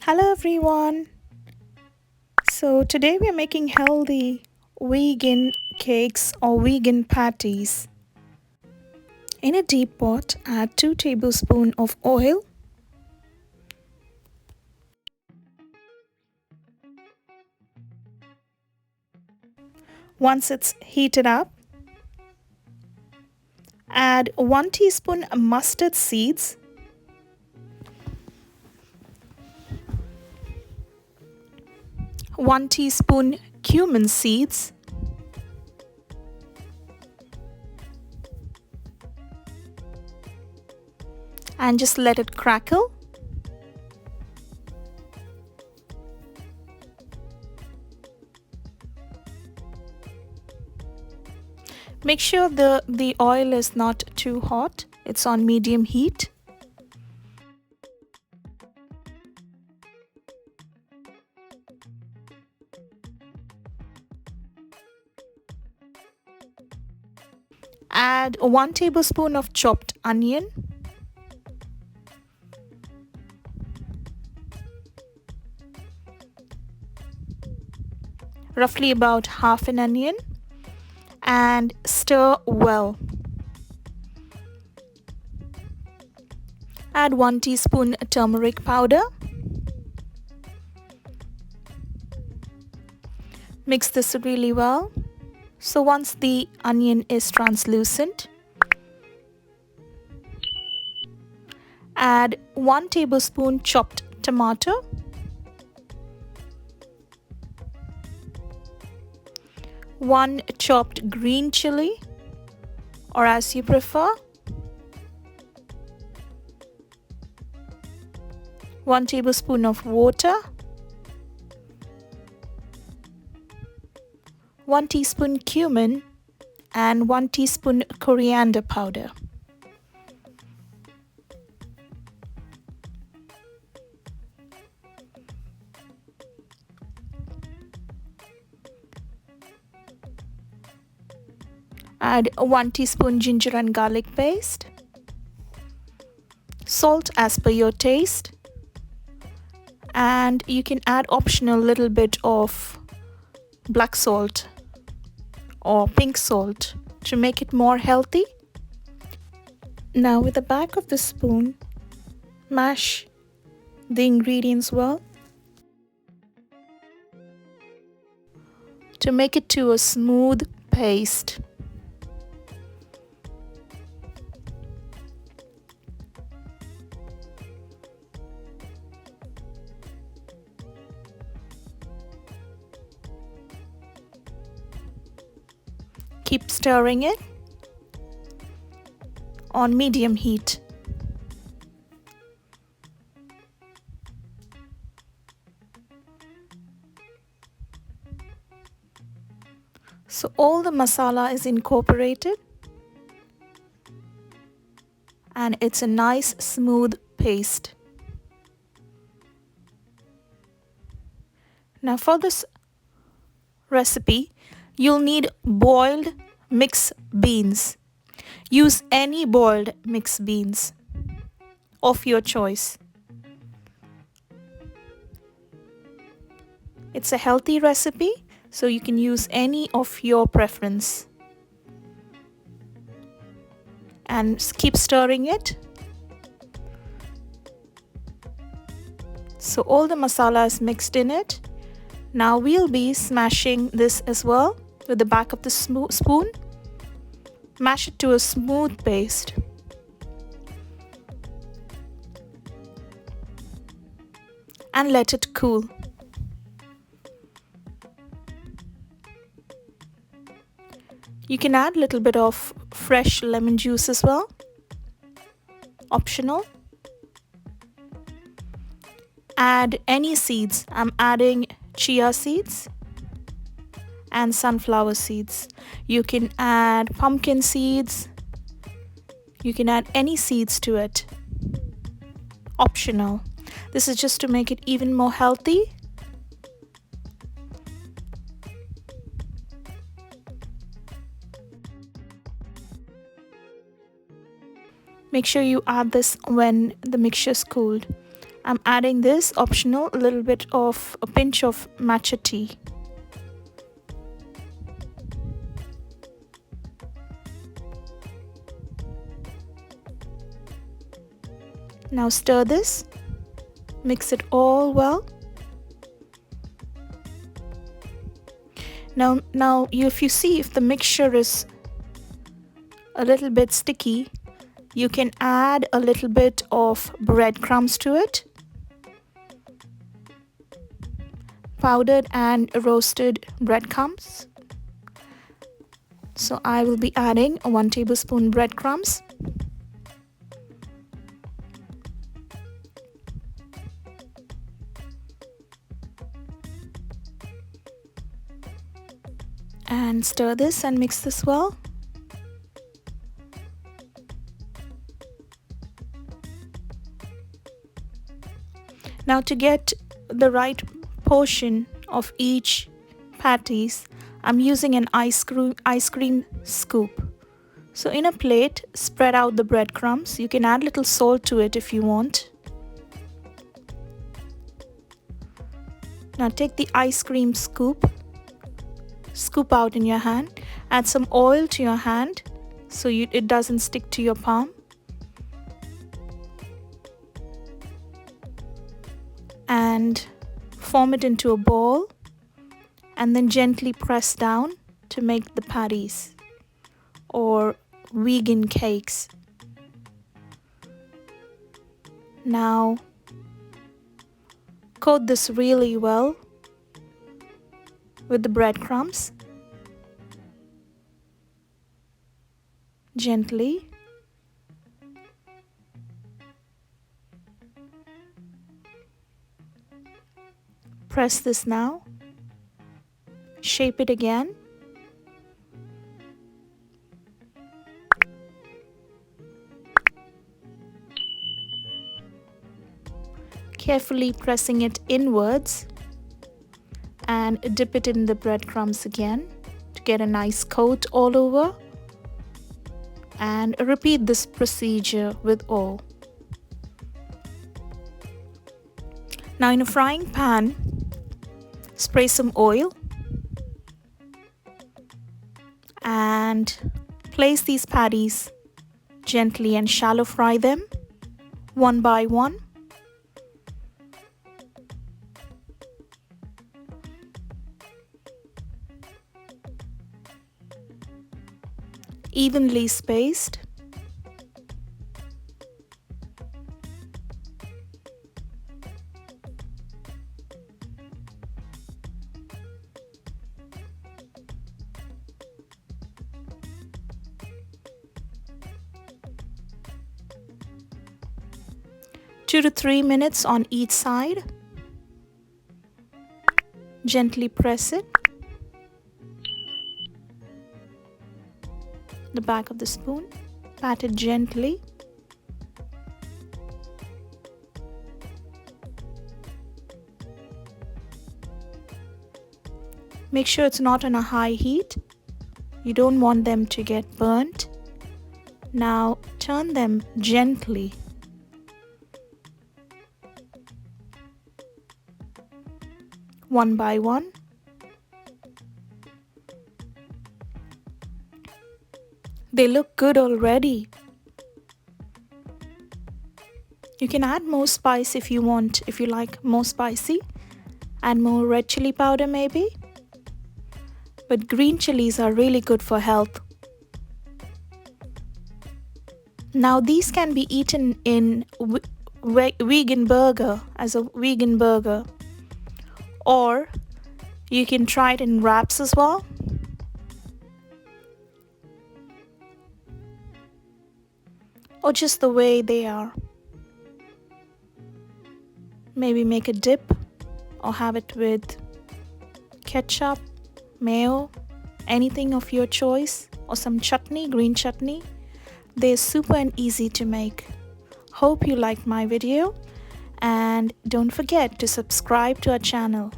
Hello everyone. So today we are making healthy vegan cakes or vegan patties. In a deep pot, add 2 tablespoons of oil. Once it's heated up, add 1 teaspoon mustard seeds, 1 teaspoon cumin seeds, and just let it crackle. Make sure the oil is not too hot. It's on medium heat. Add 1 tablespoon of chopped onion, roughly about half an onion, and stir well. Add 1 teaspoon turmeric powder. Mix this really well. So once the onion is translucent, add 1 tablespoon chopped tomato, 1 chopped green chili, or as you prefer, 1 tablespoon of water, 1 teaspoon cumin, and 1 teaspoon coriander powder. Add 1 teaspoon ginger and garlic paste, salt as per your taste, and you can add optional little bit of black salt or pink salt to make it more healthy. Now with the back of the spoon, mash the ingredients well to make it to a smooth paste. Keep stirring it on medium heat. So all the masala is incorporated and it's a nice smooth paste. Now for this recipe, you'll need boiled mixed beans. Use any boiled mixed beans of your choice. It's a healthy recipe, so you can use any of your preference. And keep stirring it. So all the masala is mixed in it. Now we'll be smashing this as well with the back of the spoon. Mash it to a smooth paste. And let it cool. You can add a little bit of fresh lemon juice as well. Optional. Add any seeds. I'm adding chia seeds and sunflower seeds. You can add pumpkin seeds. You can add any seeds to it. Optional. This is just to make it even more healthy. Make sure you add this when the mixture is cooled. I'm adding this optional, a little bit of a pinch of matcha tea. Now stir this, mix it all well. Now if you see if the mixture is a little bit sticky, you can add a little bit of breadcrumbs to it. Powdered and roasted breadcrumbs. So I will be adding 1 tablespoon breadcrumbs. And stir this and mix this well. Now to get the right portion of each patties, I'm using an ice cream scoop. So in a plate, spread out the breadcrumbs. You can add little salt to it if you want. Now take the ice cream scoop, scoop out in your hand, add some oil to your hand so it doesn't stick to your palm. And form it into a ball and then gently press down to make the patties or vegan cakes. Now coat this really well with the breadcrumbs. Gently. Press this now. Shape it again. Carefully pressing it inwards and dip it in the breadcrumbs again to get a nice coat all over. And repeat this procedure with all. Now in a frying pan, spray some oil and place these patties gently and shallow fry them one by one. Evenly spaced. Two to 3 minutes on each side. Gently press it. The back of the spoon, pat it gently. Make sure it's not on a high heat. You don't want them to get burnt. Now turn them gently. One by one. They look good already. You can add more spice if you want, if you like more spicy. Add more red chili powder maybe. But green chilies are really good for health. Now these can be eaten in vegan burger, as a vegan burger. Or you can try it in wraps as well. Or just the way they are. Maybe make a dip or have it with ketchup, mayo, anything of your choice, or some chutney, green chutney. They're super and easy to make. Hope you liked my video and don't forget to subscribe to our channel.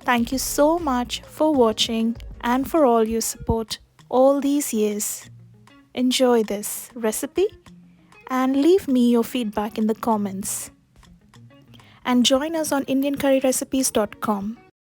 Thank you so much for watching and for all your support all these years. Enjoy this recipe and leave me your feedback in the comments. and join us on indiancurryrecipes.com.